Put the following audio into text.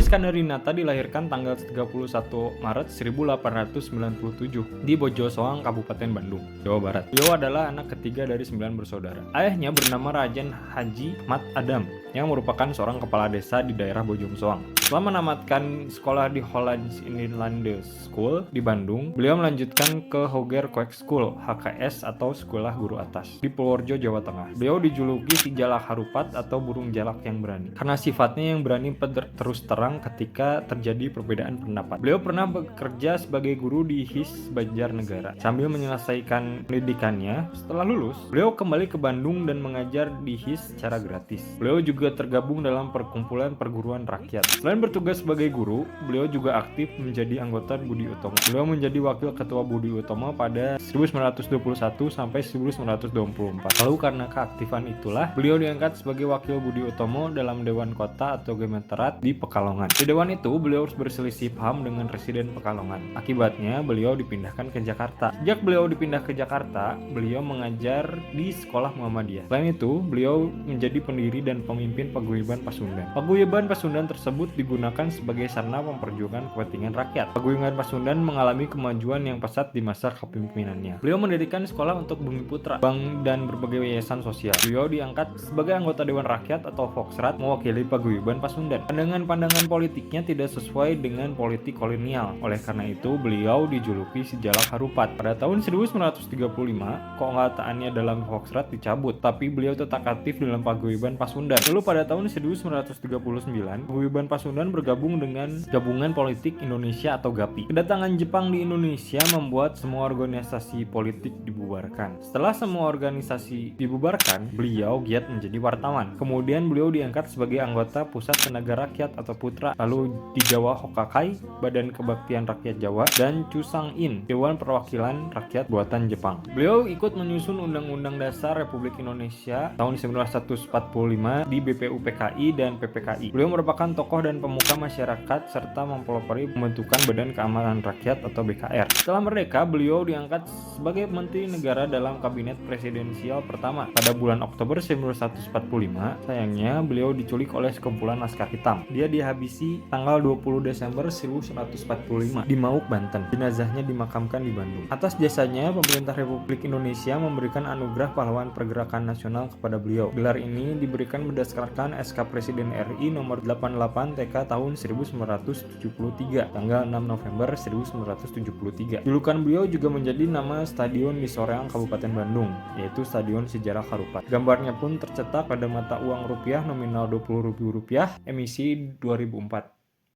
Iskandarinata dilahirkan tanggal 31 Maret 1897 di Bojosoang, Kabupaten Bandung, Jawa Barat. Beliau adalah anak ketiga dari 9 bersaudara. Ayahnya bernama Raden Haji Mat Adam yang merupakan seorang kepala desa di daerah Bojongsoang. Setelah menamatkan sekolah di Hollands Inland School di Bandung, beliau melanjutkan ke Hoger Kwek School (HKS) atau Sekolah Guru Atas di Purworejo, Jawa Tengah. Beliau dijuluki si jalak harupat atau burung jalak yang berani karena sifatnya yang berani terus terang ketika terjadi perbedaan pendapat. Beliau pernah bekerja sebagai guru di HIS Banjarnegara. Sambil menyelesaikan pendidikannya, setelah lulus, beliau kembali ke Bandung dan mengajar di HIS secara gratis. Beliau juga tergabung dalam perkumpulan perguruan rakyat. Selain bertugas sebagai guru, beliau juga aktif menjadi anggota Budi Utomo. Beliau menjadi wakil ketua Budi Utomo pada 1921 sampai 1924. Lalu karena keaktifan itulah, beliau diangkat sebagai wakil Budi Utomo dalam Dewan Kota atau Gemeterat di Pekalongan. Di dewan itu, beliau harus berselisih paham dengan Residen Pekalongan. Akibatnya, beliau dipindahkan ke Jakarta. Sejak beliau dipindah ke Jakarta, beliau mengajar di Sekolah Muhammadiyah. Selain itu, beliau menjadi pendiri dan pemimpin Paguyuban Pasundan. Paguyuban Pasundan tersebut digunakan sebagai sarana memperjuangkan kepentingan rakyat. Paguyuban Pasundan mengalami kemajuan yang pesat di masa kepemimpinannya. Beliau mendirikan sekolah untuk Bumi Putra, bank, dan berbagai yayasan sosial. Beliau diangkat sebagai anggota Dewan Rakyat atau Foxrat mewakili Paguyuban Pasundan. Pandangan-pandangan politiknya tidak sesuai dengan politik kolonial. Oleh karena itu, beliau dijuluki si jalak harupat. Pada tahun 1935, keanggotaannya dalam Foxrat dicabut, tapi beliau tetap aktif dalam Paguyuban Pasundan. Lalu pada tahun 1939, Paguyuban Pasundan bergabung dengan Gabungan Politik Indonesia atau GAPI. Kedatangan Jepang di Indonesia membuat semua organisasi politik dibubarkan. Setelah semua organisasi dibubarkan, beliau giat menjadi wartawan. Kemudian beliau diangkat sebagai anggota Pusat Tenaga Rakyat atau Putra, lalu di Jawa Hokakai, Badan Kebaktian Rakyat Jawa, dan Chusang-in, Dewan Perwakilan Rakyat Buatan Jepang. Beliau ikut menyusun Undang-Undang Dasar Republik Indonesia tahun 1945 di BPUPKI dan PPKI. Beliau merupakan tokoh dan pemuka masyarakat serta mempelopori pembentukan Badan Keamanan Rakyat atau BKR. Setelah merdeka, beliau diangkat sebagai Menteri Negara dalam Kabinet Presidensial pertama. Pada bulan Oktober 1945, sayangnya beliau diculik oleh sekumpulan Laskar Hitam. Dia dihabisi tanggal 20 Desember 1945 di Mauk, Banten. Jenazahnya dimakamkan di Bandung. Atas jasanya, pemerintah Republik Indonesia memberikan anugerah pahlawan pergerakan nasional kepada beliau. Gelar ini diberikan berdasarkan SK Presiden RI nomor 88 TK tahun 1973, tanggal 6 November 1973. Julukan beliau juga menjadi nama stadion di Soreang, Kabupaten Bandung, yaitu Stadion Sejarah Harupat. Gambarnya pun tercetak pada mata uang rupiah nominal Rp20.000 emisi 2004.